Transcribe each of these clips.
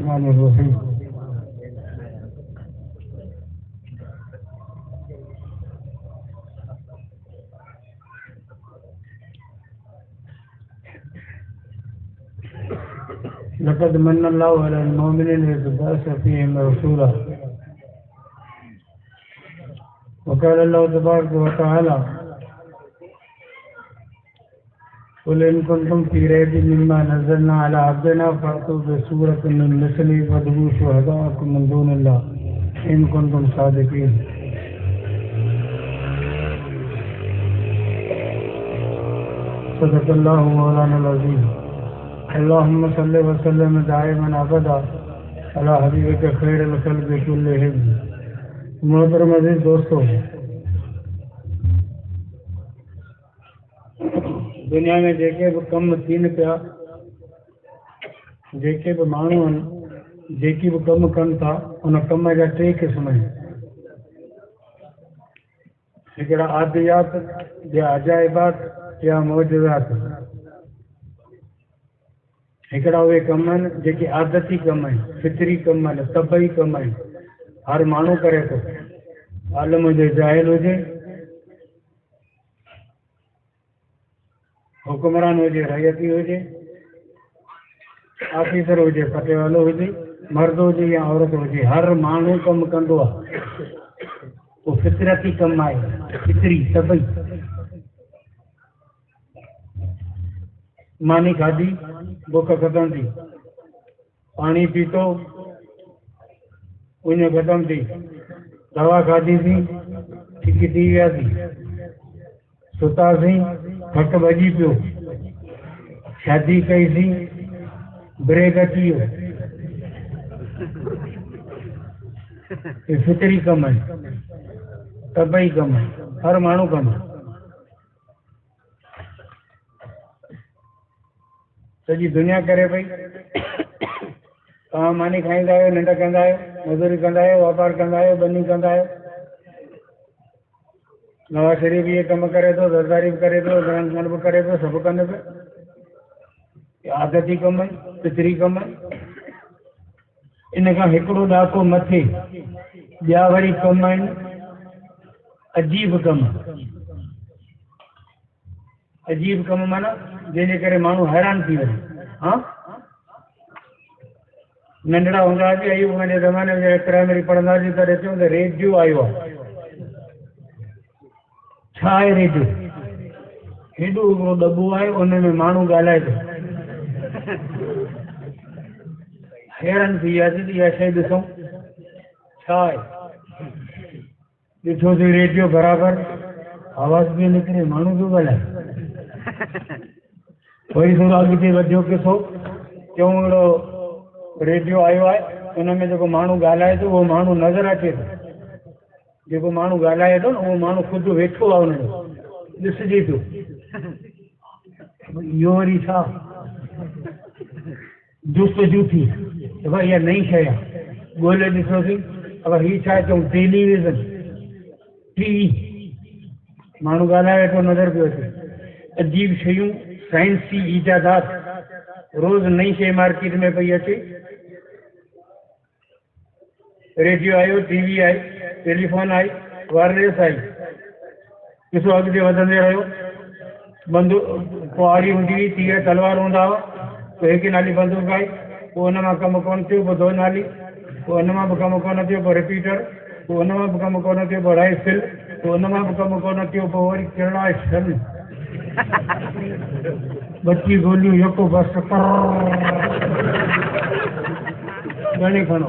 बिस्मिल्लाहिर्रहमानिर्रहीम। लक़द मन्नल्लाहु अलल मुमिनीन इज़ बअस फ़ीहिम रसूला व क़ाला अल्लाहु तबारक व तआला क़ुल इन कुंतुम फ़ी रैबिन मिम्मा नज़्ज़लना अला अब्दिना फ़अतू बिसूरतिन मिन मिस्लिही वद'ू शुहदाअकुम मिन दूनिल्लाह इन कुंतुम सादिक़ीन। सदक़ल्लाहु मौलाना अज़ीम। अल्लाहुम्मा सल्लि व सल्लिम दाइमन अबदा अला हबीबिका खैरिल ख़ल्क़ि कुल्लिहिम। मोहतरम अज़ीज़ दोस्तों, दुनिया में जेके बि कम थियनि पिया, जेके बि माण्हू आहिनि, जेकी बि कम कनि था, उन कम जा टे क़िस्म आहिनि। हिकिड़ा आदियात या अजाइबात या मौजज़ात। हिकिड़ा उहे कम आहिनि जेके आदती कम आहिनि, फितरी कम आहिनि, तबई कम आहिनि, हर माण्हू करे थो, आलिम हुजे जाहिल हुजे, हुक्मरान हुजे रैयती हुजे, ऑफिसर हुजे पटे वालो हुजे, मर्द हुजे या औरत हुजे, हर माण्हू कमु कंदो आहे। उहो फितरती कमु आहे, फितरी तबई। मानी खाधी, बुख ख़तम थी, पाणी पीतो, उञ ख़तम थी, दवा खाधीसीं, ठीक थी वियासीं, सुतासीं, हक भॼी पियो, शादी कईसीं, ब्रेक अची वियो। ये फितरी कम है, तबई कम है, हर माण्हू कम है। सॼी दुनिया करे पई। तव्हां मानी खाईंदा आहियो, निंड कंदा आहियो, मज़दूरी कंदा आहियो, वापार कंदा आहियो, बनी कंदा आहियो। नवाज़ शरीफ़ इहे कम करे थो, ज़रदारी बि करे थो, इमरान ख़ान बि करे थो, सभु कनि पिया। आदती कम आहिनि, फितरी कम आहिनि। इन खां हिकिड़ो ॾाको मथे ॿिया वरी कम आहिनि, अजीब कम। अजीब कम माना जंहिंजे करे माण्हू हैरान थी वञे। हा, नंढड़ा हूंदा हुआसीं, अयूब खान जे ज़माने में प्राइमरी पढ़ंदासीं तॾहिं चऊं त रेडियो आयो आहे। छा आहे रेडियो? हेॾो हिकिड़ो दॿो आहे, उन में माण्हू ॻाल्हाए थो। हैरान थी वियासीं त इहा शइ ॾिसूं छा आहे। ॾिठोसीं रेडियो बराबरि, आवाज़ बि निकिरे, माण्हू बि ॻाल्हाए। वरी थोरो अॻिते वधियो किथो, चऊं अहिड़ो रेडियो आयो आहे, उन में जेको माण्हू ॻाल्हाए थो उहो माण्हू नज़र अचे थो। जेको माण्हू ॻाल्हाए थो न, उहो माण्हू ख़ुदि वेठो आहे, उन ॾिसिजे पियो। इहो वरी छा जुस्तजू थी, भई इहा नई शइ आहे। ॻोल्हे ॾिठोसीं, अब हीअ छा आहे? चऊं टेलीविज़न, टीवी, माण्हू ॻाल्हाए वेठो, नज़र पियो अचे। अजीब शयूं, साइंसी ईजादात, रोज़ नई शइ मार्केट में पई अचे। रेडियो आयो, टीवी आई, टेलीफोन आई, वायरलेस आई। ॾिसो अॻिते वधंदे रहियो। बंदूक कुआरी हूंदी हुई, तीर तलवार हूंदा हुआ, पोइ हिकु नाली बंदूक आई, पोइ हुन मां कमु कोन थियो, पोइ दो नाली, पोइ हुन मां बि कमु कोन थियो, पोइ रिपीटर, पोइ हुन मां बि कमु कोन थियो, पोइ राइफल, पोइ हुन मां बि कमु कोन थियो, पोइ वरी किरड़ा शन, बची गोलियूं, यको बस घणे खणो।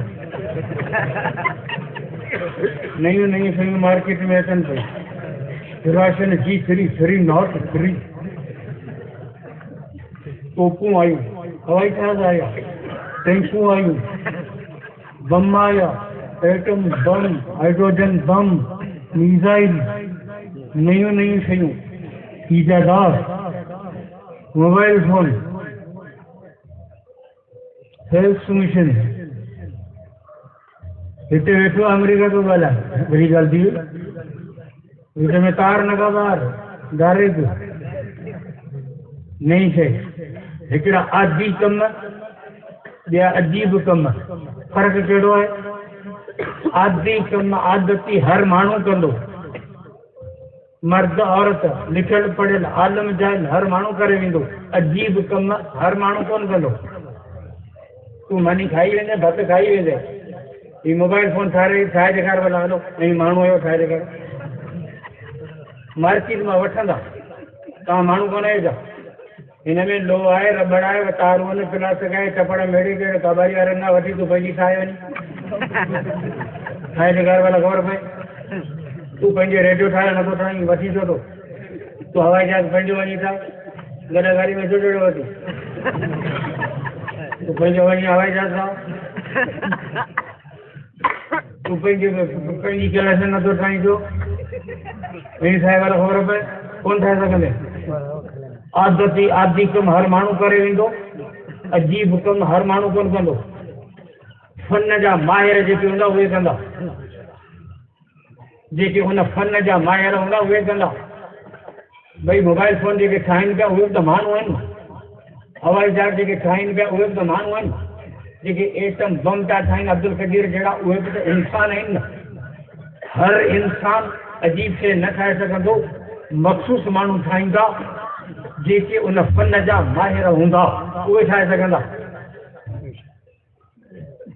नयूं नयूं शयूं मार्केट में अचनि पई। राशन जी फ्री, फ्री नॉट फ्री। तोपूं आयूं, हवाई जहाज आया, टैंकूं आयूं, बम आया, atom bomb, hydrogen bomb, missile, नयूं नयूं शयूं, ईजादात, मोबाइल फोन, हेल्थ मिशन। हिते वेठो अमेरिका तो ॻाल्हाए, वरी ॻाल्हि थी विच में तार न का ॿार डायरेक्ट नई शइ। हिकिड़ा आदि कम, ॿिया अजीब कम। फ़र्क़ु कहिड़ो आहे? आदि कम आदती हर माण्हू कंदो, मर्द औरत लिखियल पढ़ियल आलम जाहिल हर माण्हू करे वेंदो। अजीब कम हर माण्हू कोन कंदो। तूं मानी खाई वेंदे, भत खाई वेंदे, हीउ मोबाइल फोन ठाहे ॾेखार भला हलो, ऐं माण्हू आयो ठाहे ॾेखार। मार्केट मां वठंदा, तव्हां माण्हू कोन आहियो छा? हिन में लोह आहे, रबड़ आहे, तारूं आहिनि, प्लास्टिक आहे, टपड़ मेड़ी करे कबाड़ी वारनि खां वठी तूं पंहिंजी ठाहे वञी ठाहे ॾेखार भला ख़बर पए। तूं पंहिंजे रेडियो ठाहे नथो ठाहीं, वठी छो थो? तूं हवाई जहाज पंहिंजो वञी ठाहे, गॾा गाड़ी में छो जोड़ियो वठी? तूं पंहिंजो वञी हवाई जहाज ठाह। तूं पंहिंजी क्लास नथो ठाहीं छो? हीअ ठाहे भला ख़बर पए, कोन ठाहे सघंदे। आदती आदि कम हर माण्हू करे वेंदो, अजीब कम हर माण्हू कोन कंदो। फन जा माहिर जेके हूंदा उहे कंदा, जेके हुन फन जा माहिर हूंदा उहे कंदा। भई मोबाइल फोन जेके ठाहिनि पिया उहे बि त माण्हू आहिनि, हवाई जहाज जेके ठाहिनि पिया उहे बि त माण्हू आहिनि, जेके एटम बम था ठाहिनि अब्दुल कदीर जहिड़ा उहे बि त इंसान आहिनि न। हर इंसान अजीब शइ न ठाहे सघंदो, मख़सूस माण्हू ठाहींदा जेके उन फन जा माहिर हूंदा उहे ठाहे सघंदा।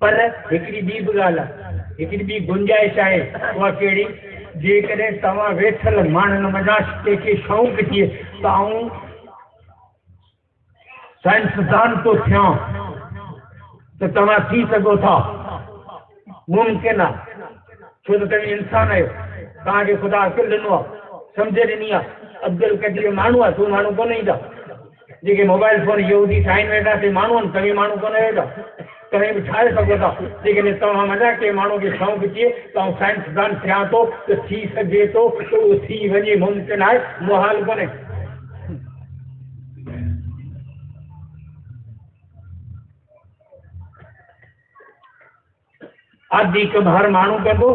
पर हिकिड़ी ॿी बि ॻाल्हि आहे, हिकिड़ी ॿी गुंजाइश आहे, उहा कहिड़ी? जेकॾहिं तव्हां वेठल माण्हुनि मञा कंहिंखे शौक़ु थिए त आऊं साइंसदान थो थियां त तव्हां थी सघो था, मुमकिन आहे। छो त तव्हां इंसान आहियो, तव्हांखे ख़ुदा अकुल ॾिनो आहे, सम्झ ॾिनी आहे। अब्दुल कदीर माण्हू आहे, तूं माण्हू कोन ईंदा। जेके मोबाइल फोन यहूदी ठाहिनि वेठा ते माण्हू आहिनि, तव्हां माण्हू कोन आहियो छा? तव्हां बि ठाहे सघो था। जेकॾहिं तव्हां मञा के माण्हू खे शौक़ु थिए त आऊं साइंसदान थियां थो त थी सघे थो त उहो थी वञे, मुमकिन आहे, मुहाल कोन्हे। आदि कम हर माण्हू कंदो,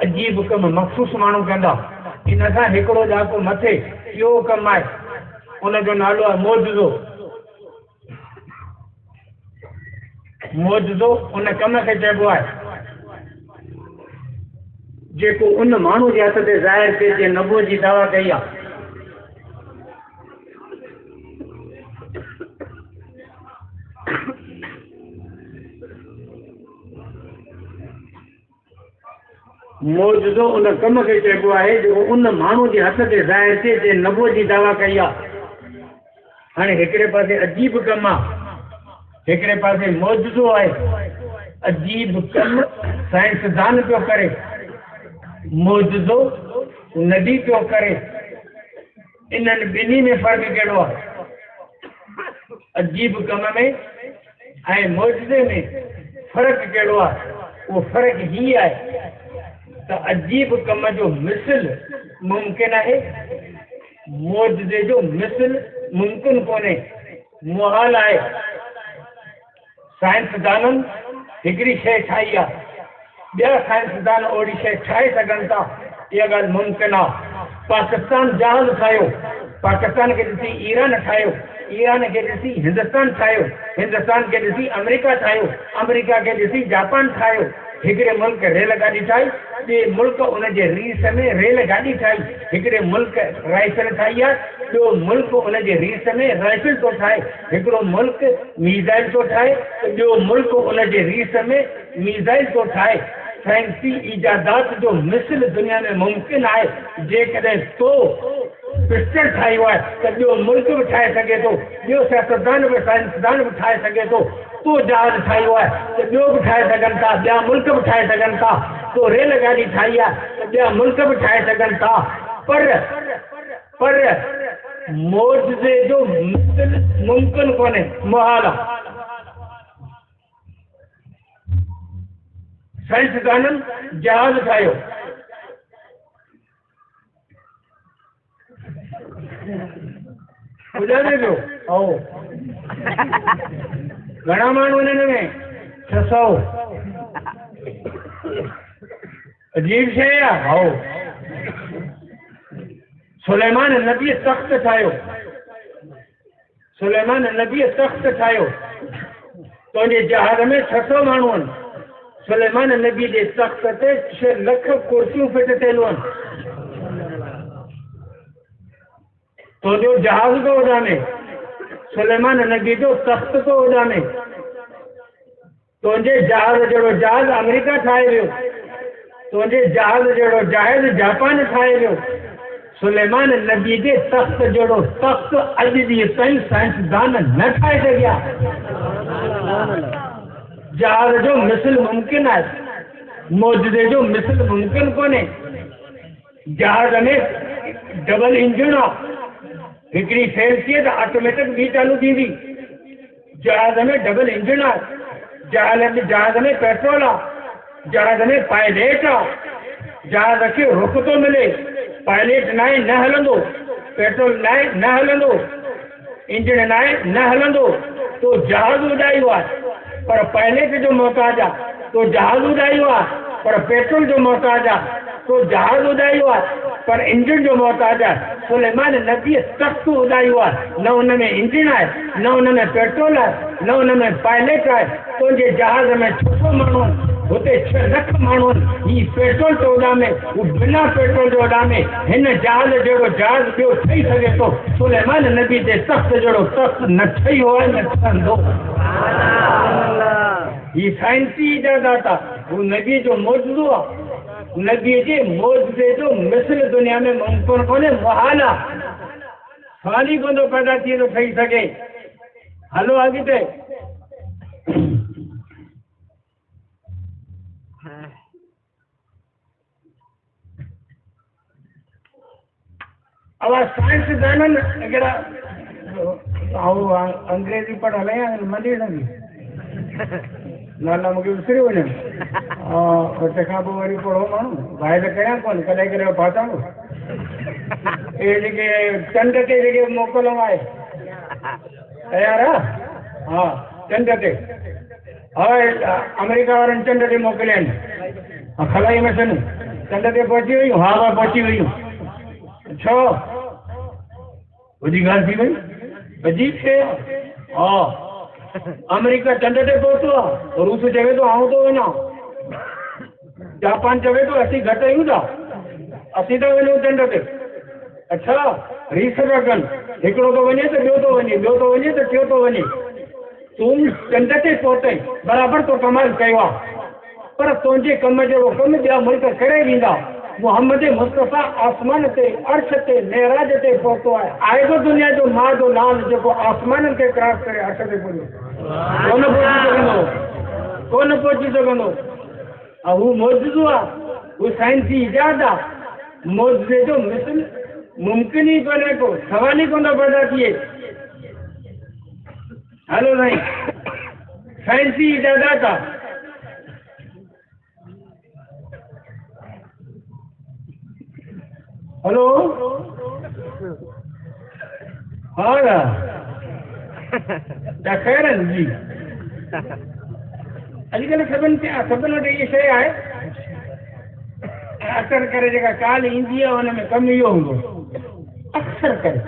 अजीब कम मख़सूस माण्हू कंदा। इन सां हिकिड़ो ॾाको मथे इहो कमु आहे, उनजो नालो आहे मौजज़ो। मौजज़ो उन कम खे चइबो आहे जेको उन माण्हू जे हथ ते ज़ाहिर थिए जे नबूअत जी दावा कई आहे। मौजज़ो उन कम खे चइबो आहे जेको उन माण्हू जे हथ ते ज़ाहिर थिए जे नबूअत जी दावा कई आहे। हाणे हिकिड़े पासे अजीब कमु आहे, हिकिड़े पासे मौजज़ो आहे। अजीब कम साइंसदान पियो करे, मौजज़ो नबी पियो करे। इन्हनि ॿिन्ही में फ़र्क़ु कहिड़ो आहे? अजीब कम में ऐं मौजज़े में फ़र्क़ु कहिड़ो आहे? उहो फ़र्क़ु हीअ आहे त अजीब कम जो मिसल मुमकिन आहे, मौजज़े जो मिसल मुमकिन कोन्हे, मुहाल आहे। साइंसदाननि हिकिड़ी शइ ठाही आहे, ॿिया साइंसदान ओड़ी शइ ठाहे सघनि था, इहा ॻाल्हि मुमकिन आहे। पाकिस्तान जहाज़ ठाहियो, पाकिस्तान खे ॾिसी ईरान ठाहियो, ईरान खे ॾिसी हिंदुस्तान ठाहियो, हिंदुस्तान खे ॾिसी अमेरिका ठाहियो, अमेरिका खे ॾिसी जापान ठाहियो। हिकिड़े मुल्क रेल गाॾी ठाही, ॿिए मुल्क उनजे रीस में रेल गाॾी ठाही। हिकिड़े मुल्क राइफल ठाही आहे, ॿियो मुल्क उनजे रीस में राइफल थो ठाहे। हिकिड़ो मुल्क मीज़ाइल थो ठाहे, त ॿियो मुल्क उनजे रीस में मीज़ाइल थो ठाहे। साइंसी इजादात जो मिसल दुनिया में मुमकिन आहे। जेकॾहिं तो पिस्टल ठाहियो आहे त ॿियो मुल्क बि ठाहे सघे थो, ॿियो सियासतदान बि साइंसदान बि ठाहे सघे थो। तो जहाज ठाहियो आहे त ॿियो बि ठाहे सघनि था, ॿिया मुल्क बि ठाहे सघनि था। तो रेल गाॾी ठाही आहे त ॿिया मुल्क बि ठाहे सघनि था। पर मौजज़े जो मिसल मुमकिन कोन्हे, मुहाल आहे। साइंसदाननि जहाज ठाहियो, ॿुधाए पियो ऐं घणा माण्हू हिननि में? 600। अजीब शइ आहे भाऊ। सुलेमान नबी तख़्त ठाहियो, सुलेमान नबी तख़्त ठाहियो, तुंहिंजे जहाज़ में 600 माण्हू आहिनि। सुलेमान नबी जे तख़्त ते 6 लख कुर्सियूं फिट थियल आहिनि। तुंहिंजो जहाज़ थो उॾामे, सुलेमान नबी जो तख़्त थो उॾामे। तुंहिंजे जहाज़ जहिड़ो जहाज़ अमेरिका ठाहे वियो, तुंहिंजे जहाज़ जहिड़ो जहाज़ जापान ठाहे वियो। सुलेमान नबी जे तख़्त जहिड़ो तख़्त अॼु ॾींहुं ताईं साइंसदान न ठाहे सघिया। जहाज़ जो मिसल मुमकिन आहे, मौजूदे जो मिसल मुमकिन कोन्हे। जहाज़ में डबल इंजन आहे, हिकिड़ी फेल थिए त ऑटोमेटिक ॿी चालू थींदी। जहाज़ में डबल इंजन आहे, जहाज़ में पेट्रोल आहे, जहाज़ में पायलट आहे। जहाज़ खे रुख थो मिले, पायलट न आहे न हलंदो, पेट्रोल न आहे न हलंदो, इंजन न आहे न हलंदो। तो जहाज़ उॾायो आहे पर पायलट जो मोहताज आहे, तो जहाज़ उॾायो आहे पर पेट्रोल जो मोहताज आहे, तो जहाज़ उॾायो आहे पर इंजन जो मोहताज आहे। सुलेमान नबी तख़्त उॾायो आहे, न हुन में इंजन आहे, न हुन में पेट्रोल आहे, न हुन में पायलट आहे। तुंहिंजे जहाज़ में 600 माण्हू आहिनि, हुते 6 लख माण्हू आहिनि। ही पेट्रोल तो उॾामे, हू बिना पेट्रोल जो उॾामे। हिन जहाज़ जहिड़ो जहाज़ ॿियो ठही सघे थो, सुलेमान नबी जे तख़्त जहिड़ो तख़्त न ठहियो आहे न ठहंदो। ही साइंसी इजादात आहे, हू नबी जो मौजूदो आहे। नबी जे मौजूदे जो मिसल दुनिया में मुमकिन कोन्हे, मुहाल आहे। सवाल ई कोन थो पैदा थिए थो ठही सघे। हलो अॻिते। अब साइंसदाननि हिकिड़ा अंग्रेजी पढ़ियल आहियां मञी नंढी नाला मूंखे विसरी वञनि। तंहिंखां पोइ वरी पढ़ो माण्हू वाइद कयां कोन, कॾहिं कॾहिं फाताणो। इहे जेके चंड ते जेके मोकिलणो आहे, तयारु आहे? हा, चंड ते। हा, अमेरिका वारनि चंड ते मोकिलिया आहिनि खलाई मिशन, चंड ते पहुची वयूं। हा पहुची वयूं। छो वॾी ॻाल्हि थी वई, अजीब शइ आहे। हा, अमेरिका चंड ते पहुतो आहे, रूस चवे थो आऊं थो वञा, जापान चवे थो असीं घटि आहियूं था, असीं था वञूं चंड ते। अच्छा, रीस था कनि, हिकिड़ो थो वञे त ॿियो थो वञे, ॿियो थो वञे त टियों थो वञे। तूं चंड ते पहुतई, बराबरि तो कमाल कयो आहे, पर तुंहिंजे कम जहिड़ो कमु ॿिया मुल्क करे ॾींदा। मोहम्मद मुस्तफ़ा आसमान ते अर्श ते मेराज ते पहुतो आहे तो दुनिया जो मां जो लाल जेको आसमान खे क्रॉस करे अर्श ते पहुतो कोन पहुची सघंदो। हू मौजूदो आहे, हू साइंसी इजाद आहे। मौजूदे जो मिसल मुमकिन ई कोन्हे को, सवाल ई कोन थो पैदा थिए। हलो साईं, साइंसी इजादात आहे। हेलो, हाँ क्या ख़ैर है जी? अॼुकल्ह सभिनि वटि इहा शइ आहे, अक्सर करे जेका काल ईंदी आहे हुन में कमु इहो हूंदो। अक्सर करे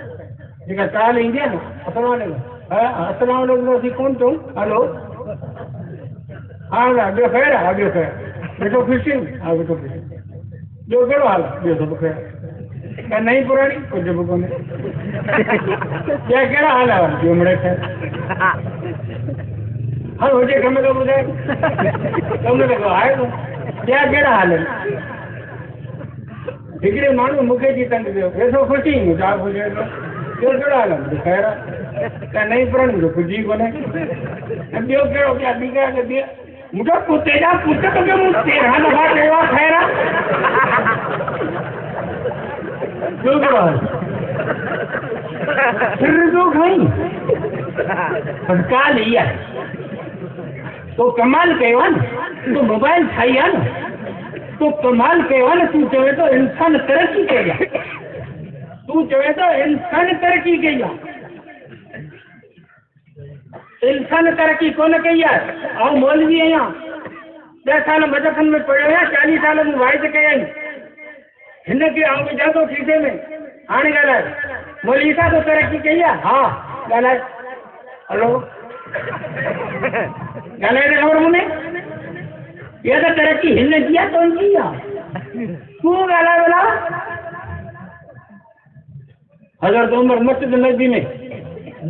जेका काल ईंदी आहे न, अस्सलाम वालेकुम असीं कोन चऊं हलो, हा ॿियो ख़ैर आहे? हा ॿियो ख़ैर, वेठो ख़ुशी? हा वेठो ख़ुशी। ॿियो कहिड़ो हाल आहे? ॿियो सभु ख़ैर। क्या नई पुरानी कुछ भी कोने। क्या कहिड़ा हाल आहे? ॿियो मिड़े ख़ैर। हाँ हुजे कम तो ॿुधाए, कम तो आहे न। क्या कहिड़ा हाल आहिनि? हिकिड़े माण्हू मूंखे जी तंग कयो, वेठो ख़ुशी छा ॿुधाए थो। ॿियो कहिड़ो हाल आहे? ख़ैर आहे। क्या नई पुरानी जो कुझु ई कोन्हे। ॿियो कहिड़ो क्या ॿी का ॿियो मुंहिंजो कुते जा पुट तोखे मूं 13 दफ़ा चयो आहे ख़ैर आहे। ॿियो कहिड़ो हाल? सिर जो खाई काल ई आहे, तो कमाल कयो आहे न, तो मोबाइल ठाही आहे न, तो कमाल कयो आहे न। तूं चवे थो इंसान तरक़ी कई आहे, तूं चवे थो इंसान तरक़ी कई आहे। इंसान तरक़ी कोन कई आहे। आउं मौलवी आहियां, 10 साल मदरसनि में पढ़ियो आहियां, 40 साल मूं वाइद कया आहिनि। हिनखे आउं विझां थो खीसे में। हाणे ॻाल्हाए, मौलवी साहब तो तरक़ी कई आहे? हा ॻाल्हाए। हलो, ॻाल्हाए त ख़बर मुने इहा त तरक़ी हिन जी आहे तुंहिंजी आहे तूं ॻाल्हाए भला हज़रत उमर मस्जिद नबी में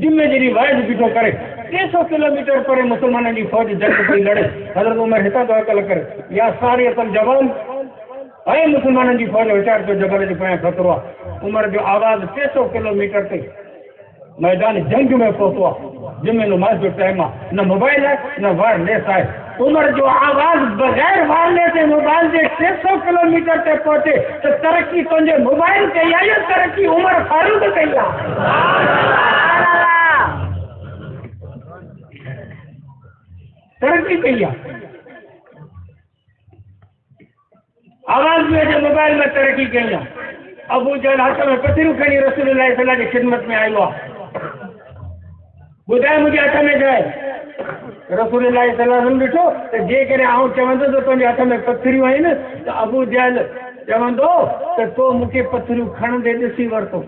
जिम्मे जहिड़ी वाइद बीठो करे 300 किलोमीटर परे मुसलमाननि जी फौज जंग पई लड़े हज़रत उमर हितां तो अकल करे या सारी अकल जवान ऐं मुसलमाननि जी फौज वीचार पियो जबल जे पोयां खतरो आहे उमर जो आवाज़ 300 किलोमीटर ते मैदान जंग में पहुतो आहे जिम्मे नमाज जो टाइम आहे न मोबाइल आहे न वायरलेस आहे उमर जो आवाज़ बगैर वायरलेस ऐं मोबाइल जे 300 किलोमीटर ते पहुचे त तरक़ी तुंहिंजे मोबाइल कई आहे या तरक़ी उमर फारूक कई आहे तरक्की कई आहे आवाज़ में जो मोबाइल में तरक्की कई आहे अबू जहल हथ में पथरियूं खणी रसूलुल्लाह सल्लल्लाहु अलैहि वसल्लम जी ख़िदमत में आयो आहे ॿुधाए मुंहिंजे हथ में छा आहे रसूलुल्लाह सल्लल्लाहु अलैहि वसल्लम ॾिठो त जेकॾहिं आउं चवंदो त तुंहिंजे हथ में पथरियूं आहिनि त अबू जहल चवंदो त तो मूंखे पथरियूं खणंदे ॾिसी वरितो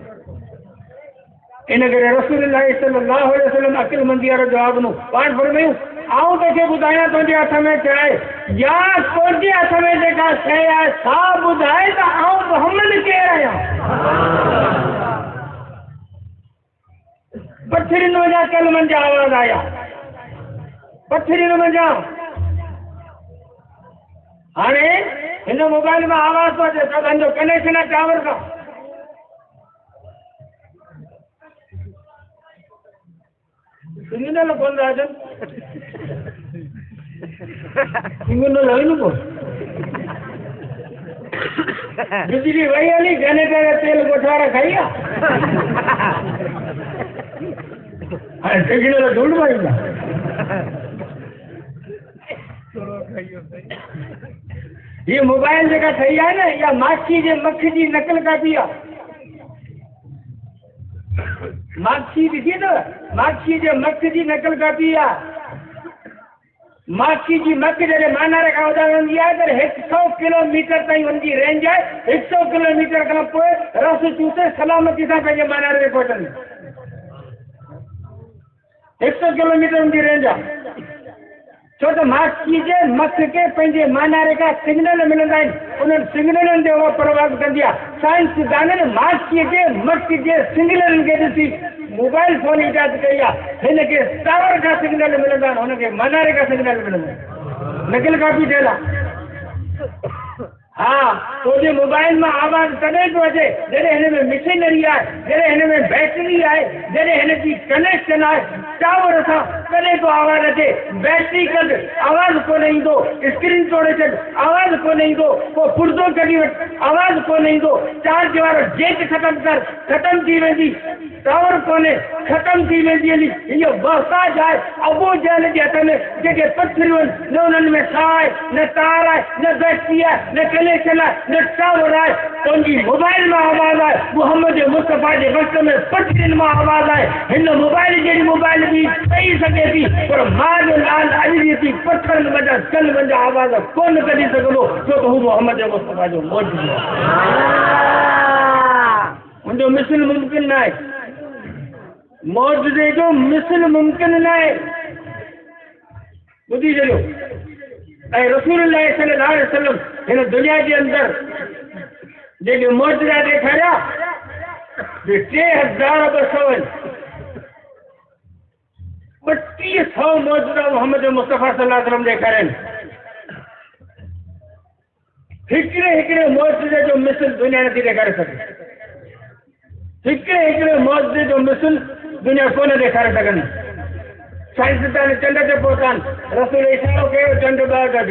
इन करे रसूलुल्लाह सल्लल्लाहु अलैहि वसल्लम अक़ुलमंदी वारो जवाब ॾिनो पाण फरमायूं आउं तोखे ॿुधायां तुंहिंजे हथ में छा आहे या तुंहिंजे हथ में जेका शइ आहे सा ॿुधाए त आउं मुहम्मद केरु आहियां पथरियुनि वञा कलमनि जा आवाज़ आया पथरियुनि वञा हाणे हिन मोबाइल में आवाज़ थो अचे सभिनि जो कनेक्शन आहे टावर सां सिग्नल कोन था अचनि सिग्नल हली न कोन बिजली वही हली जनरेटर तेल गोठारा खाई हाणे सिग्नल ढूंढ पाईंदा ये मोबाइल जेका ठही आहे न इहा माखी जे मख जी नकल कापी आहे माखी ॾिसी अथव माखी जे मख जी नकल कापी आहे माखी जी मख जॾहिं मानारे खां होॾां वेंदी आहे त 100 किलोमीटर ताईं हुनजी रेंज आहे 100 किलोमीटर खां पोइ रस चूसे सलामती सां पंहिंजे मानारे ते पहुचंदी 100 किलोमीटर हुनजी रेंज आहे छो त माखी जे मख खे पंहिंजे मानारे खां सिग्नल मिलंदा आहिनि उन्हनि सिग्नलनि ते उहा परवाज़ कंदी आहे साइंसदाननि माखीअ जे मख जे सिग्नलनि खे ॾिसी मोबाइल फोन ईजाद कई आहे हिनखे टावर खां सिग्नल मिलंदा आहिनि हुनखे मानारे खां सिग्नल मिलंदा आहिनि नकल कापी थियल आहे हाँ तुझे मोबाइल में आवाज़ तॾहिं थो अचे जॾहिं हिन में मशीनरी आहे जॾहिं हिन में बैटरी आहे जॾहिं हिन जी कनेक्शन आहे टावर सां तॾहिं थो आवाज़ अचे बैटरी कढ आवाज़ कोन ईंदो स्क्रीन तोड़े छॾ आवाज़ कोन ईंदो पोइ पुर्ज़ो कढी वठि आवाज़ कोन ईंदो चार्ज वारो जेक ख़तमु कर ख़तमु थी वेंदी टावर कोन्हे ख़तमु थी वेंदी हली इहो बहताज आहे अबू जहल जे हथ में जेके पथरियूं आहिनि न उन्हनि में छा आहे न तार आहे न बैटरी आहे न कनेक्शन आहे न टावर आहे तुंहिंजी मोबाइल में आवाज़ आहे मुहम्मद मुस्तफ़ा जे वक़्त में पथरियुनि मां आवाज़ आहे हिन मोबाइल जहिड़ी मोबाइल बि ठही सघे थी पर मां जो लाल अॼु थी पथरनि वञा कल वञा आवाज़ कोन कढी सघंदो छो त हू मुहम्मद मुस्तफ़ा जो मौजूदु उनजो मिसल मुमकिन न आहे मौजूदे जो मिसल मुमकिन न आहे ॿुधी छॾियो ऐं रसूलुल्लाह सल्लल्लाहु अलैहि वसल्लम हिन दुनिया जे अंदरि जेके मौजूदा ॾेखारिया 3200 मौजूदा मोहम्मद मुस्तफ़ा सल्लल्लाहु अलैहि वसल्लम ॾेखारिया आहिनि हिकिड़े मौजूदे जो मिसल दुनिया नथी ॾेखारे सघे हिकिड़े मौजूदे जो मिसल दुनिया कोन ॾेखारे सघंदी साइंसदान चंड ते पहुता आहिनि रसूल इशारो कयो चंड ॿ गज